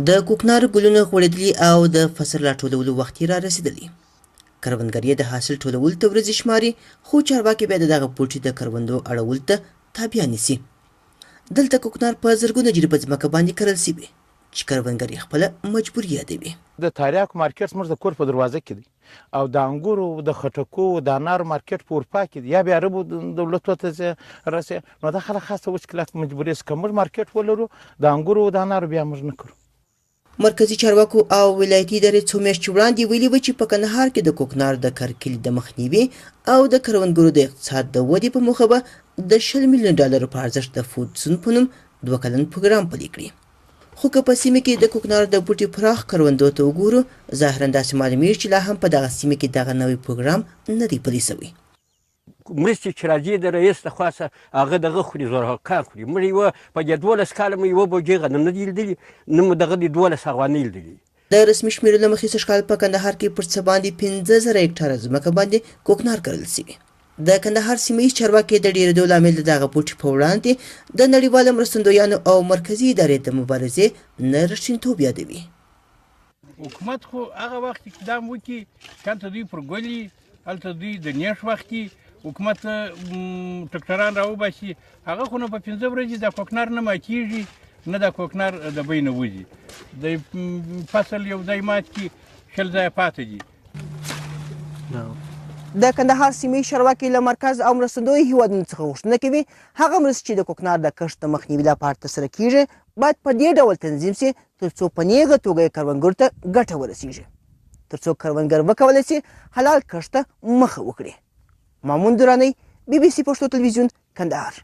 د کوکنار ګلونه غوړېدلي او د فصل راټولولو وخت را رسېدلی. کروندګر د حاصل ټولولو ته ورځې شماري، خو چارواکي بیا د دغه بوټي د کروندو اړولو ته تابیا نیسي. دلته کوکنار په زرګونه جریبه ځمکه باندې کرل سوي چې کروندګر یې خپله مجبوري یادوي. د تریاکو مارکیټ زموږ د کور په دروازه کې دی او د انګورو د خټکو د انارو مارکیټ په اروپا کې دی. یا بیا عربو دولتو ته رسي نو دا خلک خاصه وچ کلک مجبوري است که موږ مارکیټ ولرو د انګورو او د انارو بیا موږ نه کړو. مرکزي چارواکو او ولایتي ادارې څو میاشتې وړاندې ویلي وو چې په کندهار کې د کوکنار د کرکیلې د مخنیوي او د کروندګرو د اقتصاد د ودې په موخه به د 10 میلیون ډالرو په ارزښت د فود زون په نوم 2 کلن پروګرام پلی کړي. خو که په سیمه کې د کوکنار د بوټي پراخ کروندو ته وګورو، ظاهرا داسې معلومیږي چې لا هم په دغه سیمه کې دغه نوی پروګرام نه دی پلی سوی. مرستې چې راځي د رئیس لخوا څخه هغه دغه خوري زورهکان خوري. موږ یوه په دې 12 کاله مو یوه بوجۍ غنم نه دي لیدلي، نه مو دغه د 12 افغانۍ لیدلي. د رسمي شمیرو له مخې سږ کال په کندهار کې پر څه باندې 15,000 هکټاره ځمکه باندې کوکنار کرل سوي. د کندهار سیمه ییز چارواکي د ډېرېدو لامل د دغه بوټي په وړاندې د نړیوالو مرستندویانو او مرکزي ادارې د مبارزې نه رښتینتوب یادوي. حکومت خو هغه وخت اقدام وکړي چې هلته دوی پر ګل وي، هلته دوی د نیش وخت کې حکومت ټکټران راوباسي، هغه خو نه په 15 ورځې د کوکنار نه ماتېږي، نه د کوکنار د بۍ نه وځي. د فصل یو ځای مات کړي 20 ځایه پاتې دي. د کندهار سیمې چارواکي له مرکز او مرستندویو هیوادونو څخه غوښتنه کوي هغه مرستې چې د کوکنار د کښت د مخنیوي لپاره ترسره کیږي باید په دې ډول تنظیم سي ترڅو په نیغه توګه یې کروندګرو ته ګټه ورسیږي، ترڅو کروندګر وکولی سي حلال کښت ته مخه وکړي. مامون درانی، BBC پښتو تلویزیون، کندهار.